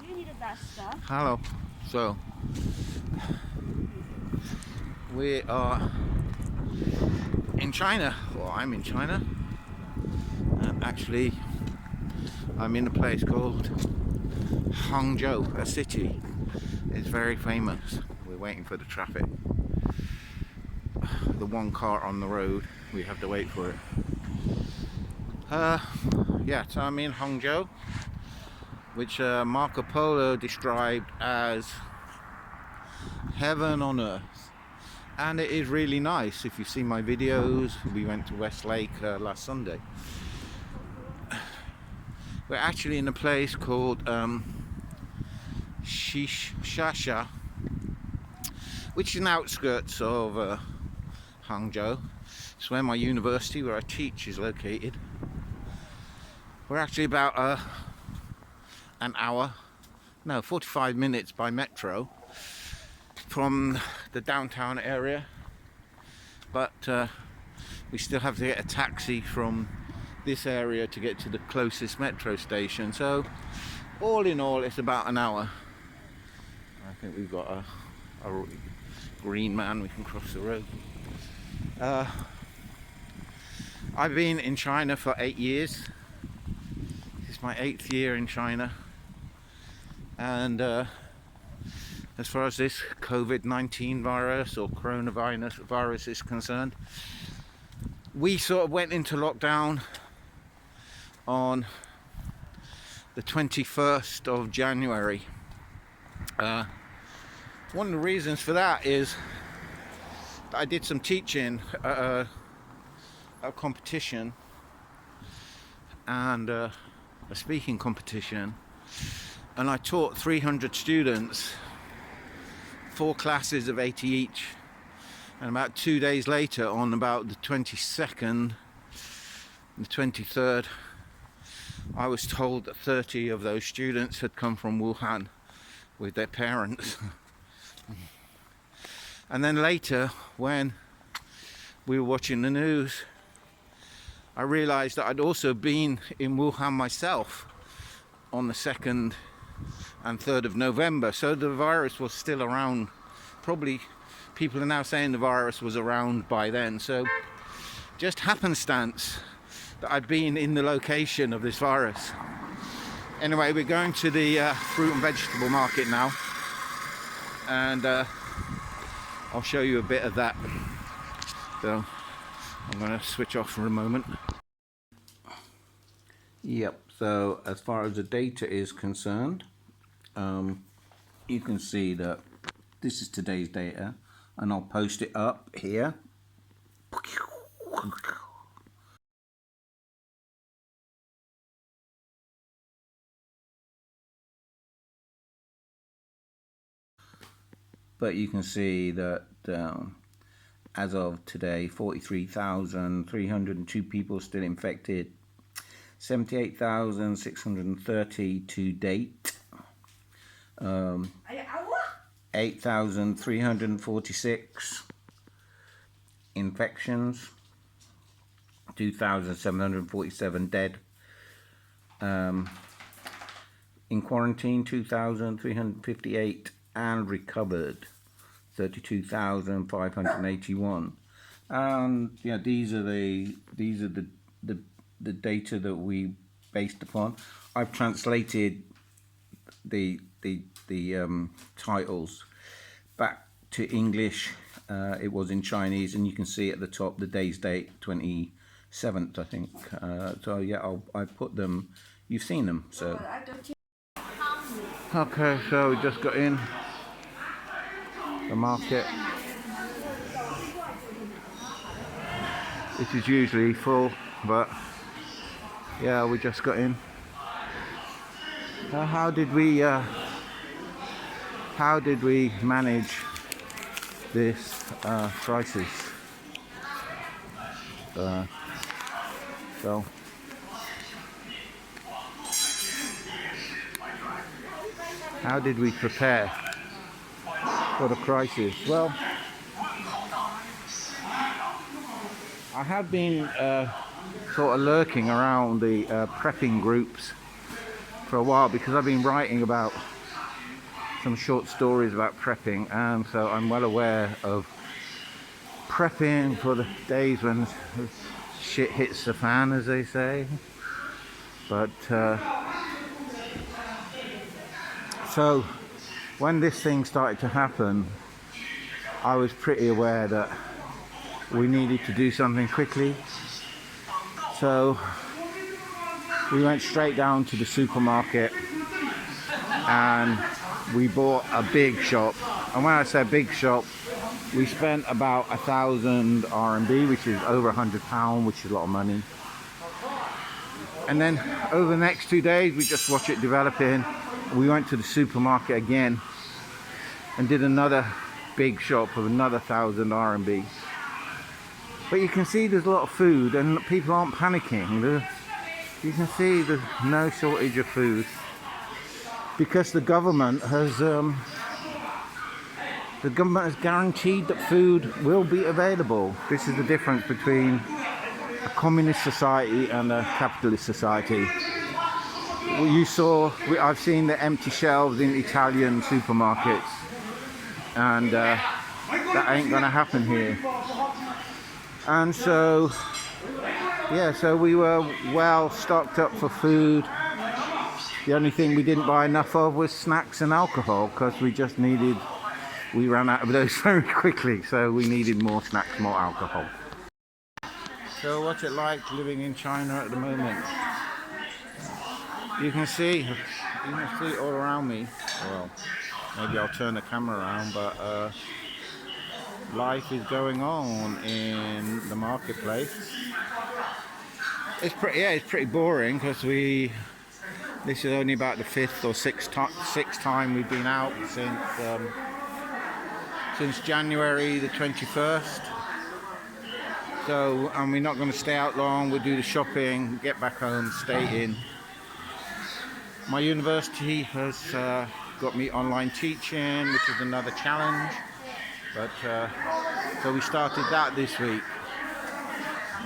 you need that stuff? Hello. So we are in China. Well, I'm in China. Actually, I'm in a place called Hangzhou, a city. It's very famous. We're waiting for the traffic. The one car on the road, we have to wait for it. Yeah, so I'm in Hangzhou, which Marco Polo described as heaven on earth, and it is really nice. If you see my videos, we went to Westlake last Sunday. We're actually in a place called Shasha, which is in the outskirts of Hangzhou. It's where my university, where I teach, is located. We're actually about an hour, no, 45 minutes by metro from the downtown area, but we still have to get a taxi from this area to get to the closest metro station. So all in all, it's about an hour. I think we've got a green man, we can cross the road. I've been in China for 8 years. This is my 8th year in China, and as far as this COVID-19 virus or coronavirus is concerned, we sort of went into lockdown on the 21st of January. One of the reasons for that is that I did some teaching at a competition, and a speaking competition, and I taught 300 students, 4 classes of 80 each, and about 2 days later, on about the 22nd, the 23rd, I was told that 30 of those students had come from Wuhan with their parents. And then later, when we were watching the news, I realized that I'd also been in Wuhan myself on the 2nd and 3rd of November. So the virus was still around. Probably people are now saying the virus was around by then. So just happenstance that I'd been in the location of this virus. Anyway, we're going to the fruit and vegetable market now, and I'll show you a bit of that. So I'm going to switch off for a moment. Yep, so as far as the data is concerned, you can see that this is today's data, and I'll post it up here. But you can see that as of today, 43,302 people still infected, 78,630 to date, 8,346 infections, 2,747 dead, in quarantine 2,358, and recovered 32,581. And yeah, these are the data that we based upon. I've translated the titles back to English. It was in Chinese, and you can see at the top the day's date, 27th, I think. So yeah, I put them. You've seen them, so. Okay, so we just got in the market. It is usually full, but yeah, we just got in. How did we manage this crisis? So how did we prepare for the crisis? Well, I have been sort of lurking around the prepping groups for a while, because I've been writing about some short stories about prepping, and so I'm well aware of prepping for the days when shit hits the fan, as they say. But so when this thing started to happen, I was pretty aware that we needed to do something quickly. So we went straight down to the supermarket and we bought a big shop. And when I say big shop, we spent about 1,000 RMB, which is over £100, which is a lot of money. And then over the next 2 days, we just watched it developing. We went to the supermarket again and did another big shop of another 1,000 RMB. But you can see there's a lot of food and people aren't panicking. You can see there's no shortage of food because the government has guaranteed that food will be available. This is the difference between a communist society and a capitalist society. I've seen the empty shelves in Italian supermarkets, and that ain't gonna happen here. And so, yeah, so we were well stocked up for food. The only thing we didn't buy enough of was snacks and alcohol, because we ran out of those very quickly, so we needed more snacks, more alcohol. So what's it like living in China at the moment? You can see all around me. Well, maybe I'll turn the camera around, but life is going on in the marketplace. It's pretty boring because this is only about the fifth or sixth time we've been out since January the 21st. So, and we're not going to stay out long. We'll do the shopping, get back home, stay in. My university has got me online teaching, which is another challenge. But so we started that this week.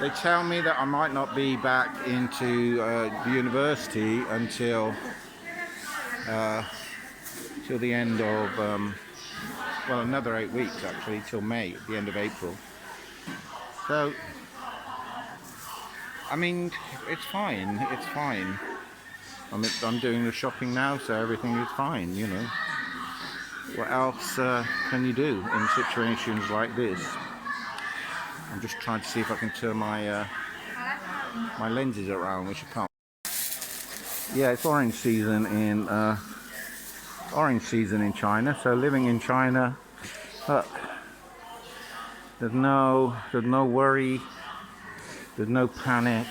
They tell me that I might not be back into the university until the end of well, another 8 weeks actually, till May, at the end of April. So I mean, it's fine. It's fine. I'm doing the shopping now, so everything is fine. You know, what else can you do in situations like this? I'm just trying to see if I can turn my my lenses around, which I can't. Yeah, it's orange season in China. So living in China, look, there's no worry, there's no panic.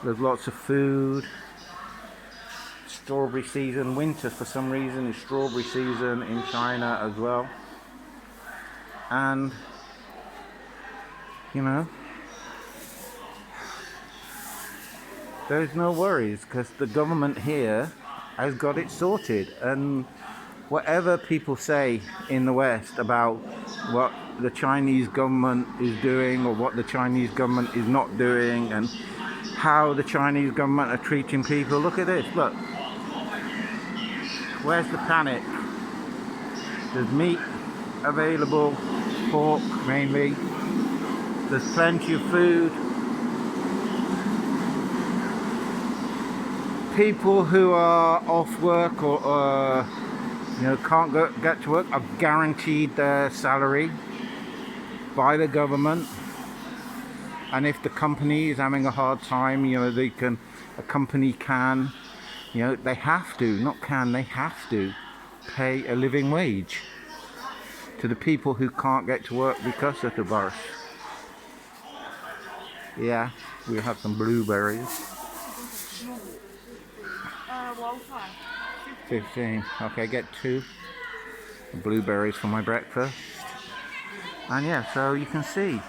There's lots of food. Strawberry season, winter for some reason is strawberry season in China as well. And you know, there's no worries because the government here has got it sorted. And whatever people say in the West about what the Chinese government is doing or what the Chinese government is not doing and how the Chinese government are treating people, look at this, look. Where's the panic? There's meat available, pork mainly. There's plenty of food. People who are off work or you know, can't get to work are guaranteed their salary by the government. And if the company is having a hard time, you know, a company can, you know, they have to, not can, they have to pay a living wage to the people who can't get to work because of the virus. Yeah, we have some blueberries. 15. Okay, get 2 blueberries for my breakfast. And yeah, so you can see,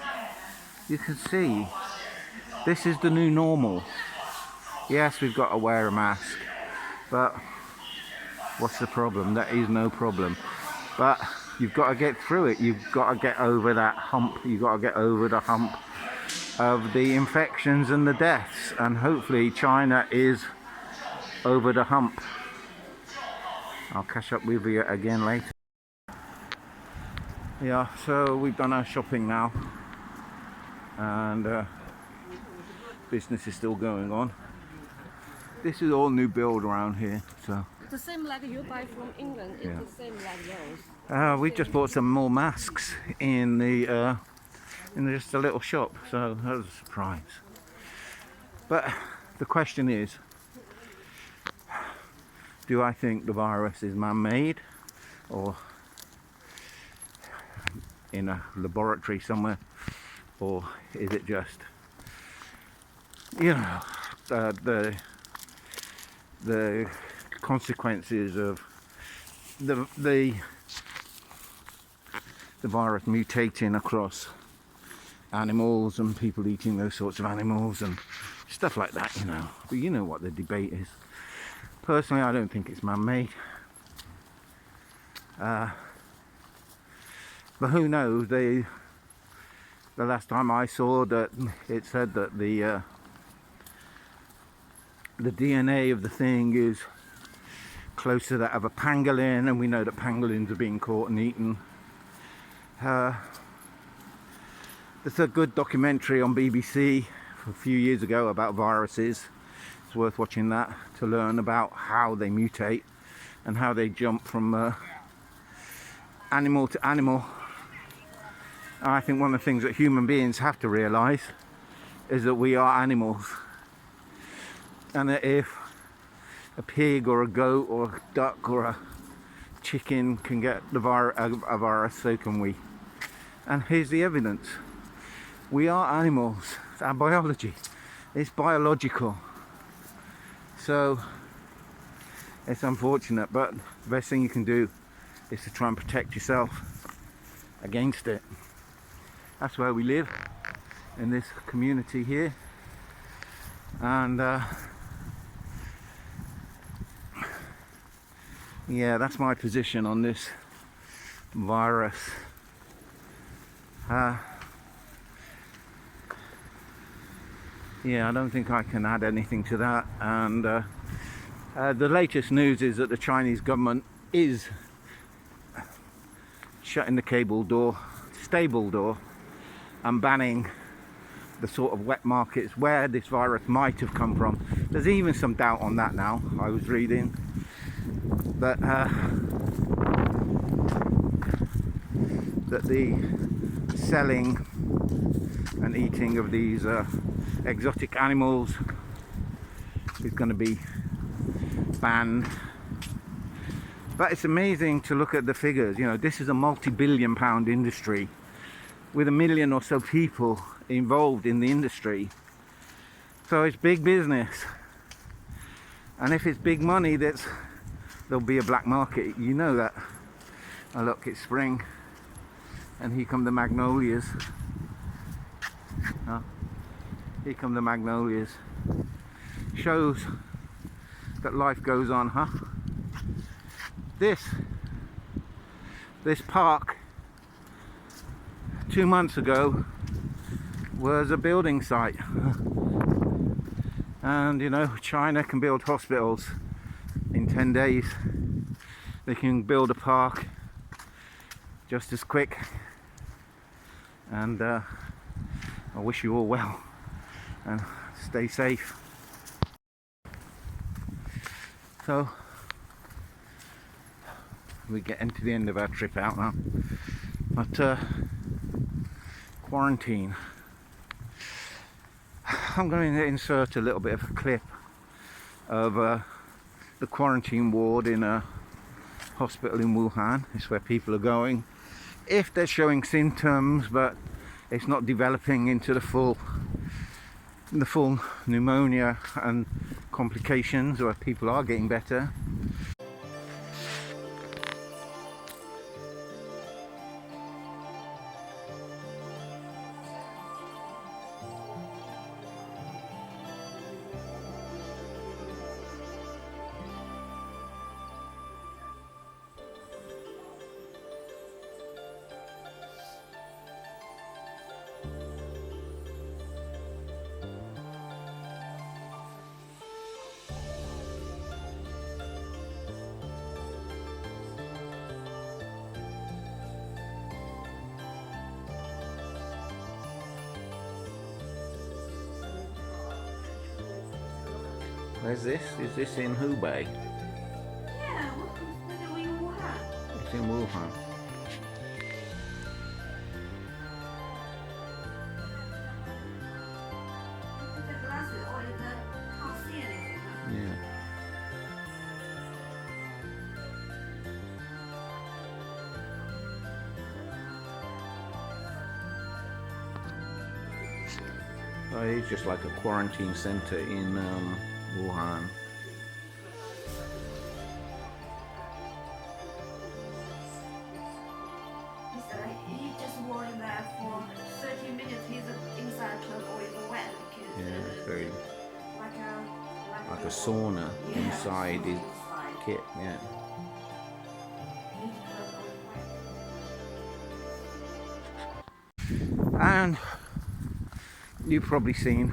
this is the new normal. Yes, we've got to wear a mask, but what's the problem? There is no problem. But you've got to get through it. You've got to get over that hump. You've got to get over the hump of the infections and the deaths. And hopefully China is over the hump. I'll catch up with you again later. Yeah, so we've done our shopping now, and business is still going on. This is all new build around here, so. The same like you buy from England. It's the same like those. We just bought some more masks in just a little shop, so that was a surprise. But the question is, do I think the virus is man-made or in a laboratory somewhere, or is it just, you know, the consequences of the virus mutating across animals and people eating those sorts of animals and stuff like that, you know. But you know what the debate is. Personally, I don't think it's man-made. But who knows? The last time I saw that, it said that the DNA of the thing is close to that of a pangolin, and we know that pangolins are being caught and eaten. There's a good documentary on BBC a few years ago about viruses. It's worth watching that to learn about how they mutate and how they jump from animal to animal. I think one of the things that human beings have to realise is that we are animals, and that if a pig or a goat or a duck or a chicken can get a virus, so can we. And here's the evidence. We are animals. It's our biology. It's biological. So it's unfortunate, but the best thing you can do is to try and protect yourself against it. That's where we live, in this community here. And yeah, that's my position on this virus. Yeah, I don't think I can add anything to that. And the latest news is that the Chinese government is shutting the stable door, and banning the sort of wet markets where this virus might have come from. There's even some doubt on that now, I was reading. But that the selling and eating of these exotic animals is going to be banned. But it's amazing to look at the figures. You know, this is a multi-billion pound industry with 1 million or so people involved in the industry. So it's big business. And if it's big money, there'll be a black market. You know that. Oh look, it's spring. And here come the magnolias. Oh, here come the magnolias. Shows that life goes on, huh? This park 2 months ago was a building site. And you know, China can build hospitals in 10 days. They can build a park just as quick. And I wish you all well and stay safe. So we're getting to the end of our trip out now. But quarantine. I'm going to insert a little bit of a clip of the quarantine ward in a hospital in Wuhan. It's where people are going if they're showing symptoms, but it's not developing into the full pneumonia and complications, where people are getting better. Where's this? Is this in Hubei? Yeah, we're in Wuhan. It's in Wuhan. The glasses or the 套线那个。 Yeah. Oh, it's just like a quarantine center in Wuhan. He just worried that for 30 minutes he's inside club or is wet because Yeah, it's very like like a sauna yeah, inside his inside. kit. Yeah. His club always wet. And you've probably seen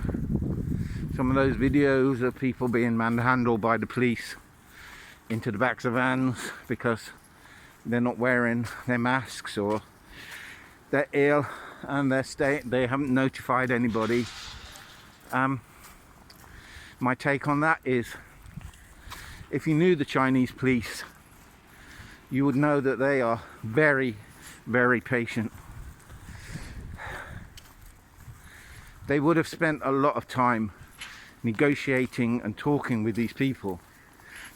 some of those videos of people being manhandled by the police into the backs of vans because they're not wearing their masks or they're ill and they haven't notified anybody. My take on that is, if you knew the Chinese police, you would know that they are very, very patient. They would have spent a lot of time negotiating and talking with these people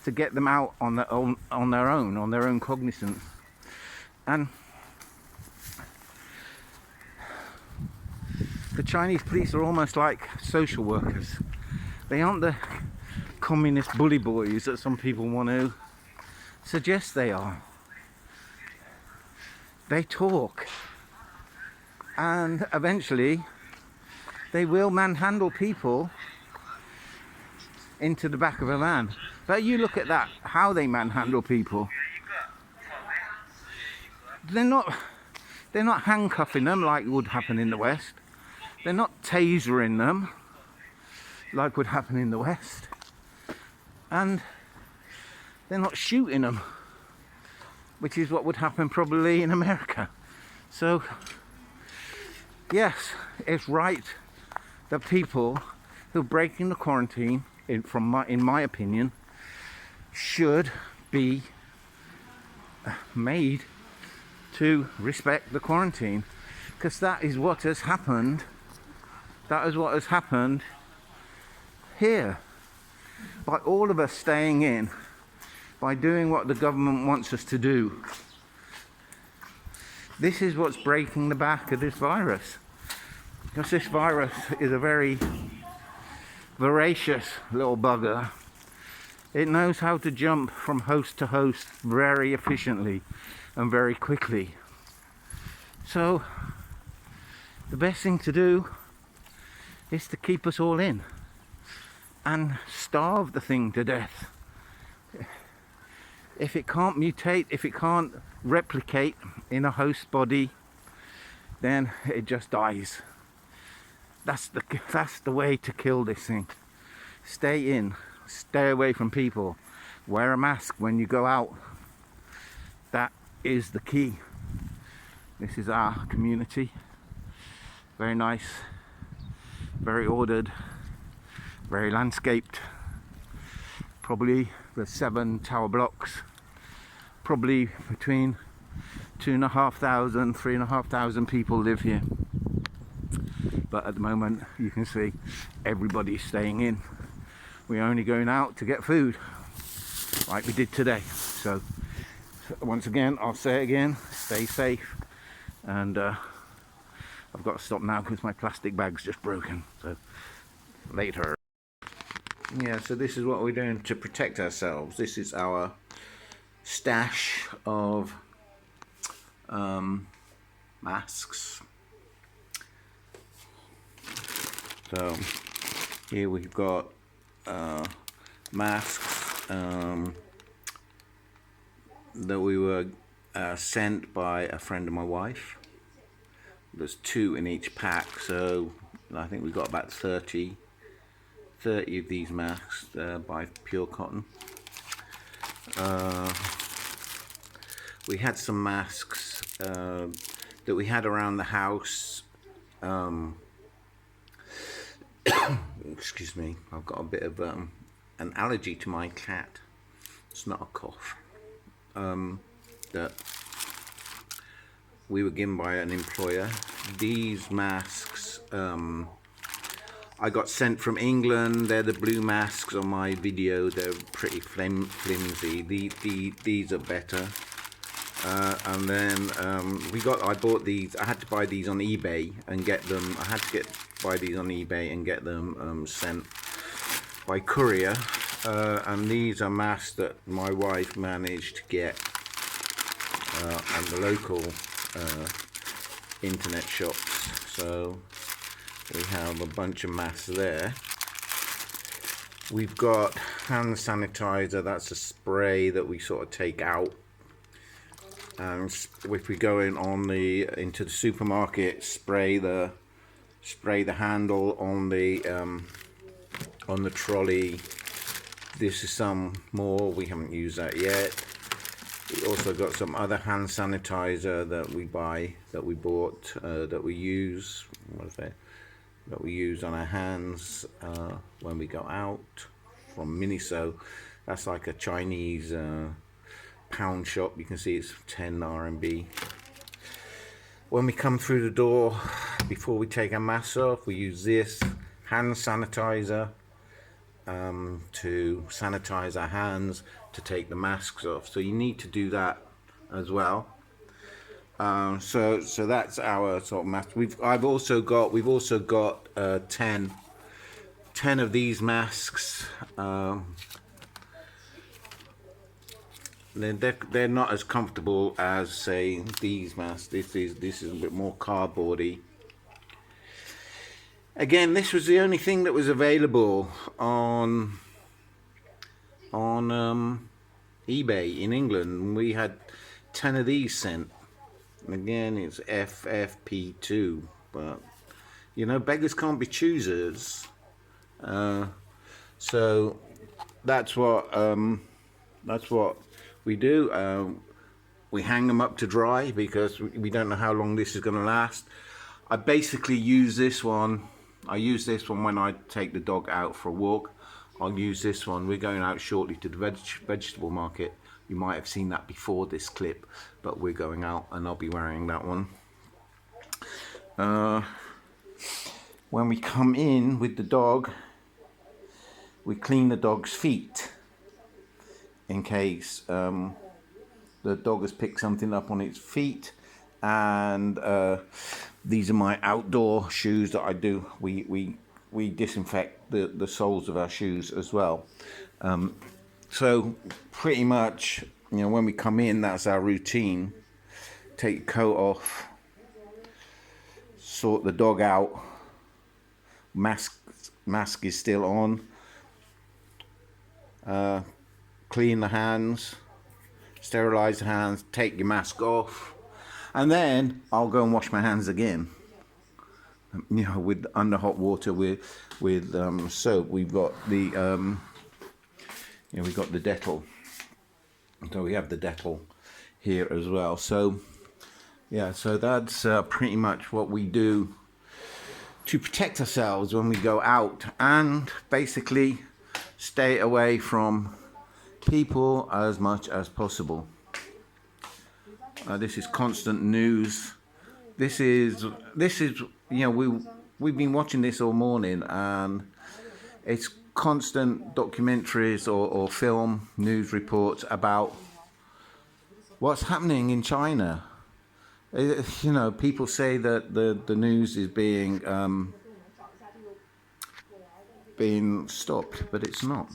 to get them out on their own cognizance. And the Chinese police are almost like social workers. They aren't the communist bully boys that some people want to suggest they are. They talk, and eventually they will manhandle people into the back of a van. But you look at that, how they manhandle people. They're not handcuffing them like would happen in the West. They're not tasering them like would happen in the West. And they're not shooting them, which is what would happen probably in America. So yes, it's right that people who are breaking the quarantine, in my opinion, should be made to respect the quarantine, because that is what has happened. That is what has happened here. By all of us staying in, by doing what the government wants us to do. This is what's breaking the back of this virus. Because this virus is a very voracious little bugger. It knows how to jump from host to host very efficiently and very quickly. So the best thing to do is to keep us all in and starve the thing to death. If it can't mutate, if it can't replicate in a host body, then it just dies. That's the way to kill this thing. Stay in, stay away from people, wear a mask when you go out. That is the key. This is our community. Very nice, very ordered, very landscaped. Probably the 7 tower blocks, probably between 2,500, 3,500 people live here. But at the moment, you can see everybody's staying in. We're only going out to get food, like we did today. So once again, I'll say it again, stay safe. And I've got to stop now because my plastic bag's just broken. So later. Yeah, so this is what we're doing to protect ourselves. This is our stash of masks. So here we've got masks that we were sent by a friend of my wife. There's 2 in each pack, so I think we've got about 30 of these masks by Pure Cotton. We had some masks that we had around the house. Excuse me, I've got a bit of an allergy to my cat. It's not a cough. That we were given by an employer. These masks I got sent from England. They're the blue masks on my video. They're pretty flimsy. These are better. And then I bought these. I had to buy these on eBay and get them. I had to buy these on eBay and get them sent by courier. And these are masks that my wife managed to get at the local internet shops. So we have a bunch of masks there. We've got hand sanitizer. That's a spray that we sort of take out. And if we go into the supermarket, spray the handle on the trolley. This is some more. We haven't used that yet. We also got some other hand sanitizer that we bought, that we use. What is it? That we use on our hands when we go out from Miniso. That's like a Chinese pound shop. You can see it's 10 RMB. When we come through the door, before we take our masks off, we use this hand sanitizer to sanitize our hands, to take the masks off. So you need to do that as well. So that's our sort of mask. We've also got 10 of these masks. They're not as comfortable as, say, these masks. This is a bit more cardboardy. Again, this was the only thing that was available on eBay in England. We had 10 of these sent. Again, it's FFP2, but you know, beggars can't be choosers. So that's what we do. We hang them up to dry because we don't know how long this is going to last. I basically use this one. I use this one when I take the dog out for a walk. I'll use this one. We're going out shortly to the vegetable market. You might have seen that before this clip, but we're going out and I'll be wearing that one. When we come in with the dog, we clean the dog's feet in case the dog has picked something up on its feet. And these are my outdoor shoes that I do. We disinfect the soles of our shoes as well. So pretty much, you know, when we come in, that's our routine. Take your coat off, sort the dog out. Mask is still on. Clean the hands, sterilize the hands, take your mask off, and then I'll go and wash my hands again. You know, with under hot water with soap. We've got the we've got the Dettol. So we have the Dettol here as well. So yeah, so that's pretty much what we do to protect ourselves when we go out, and basically stay away from people as much as possible. This is constant news. This is you know, we've been watching this all morning, and it's constant documentaries or film news reports about what's happening in China. You know, people say that the news is being stopped, but it's not.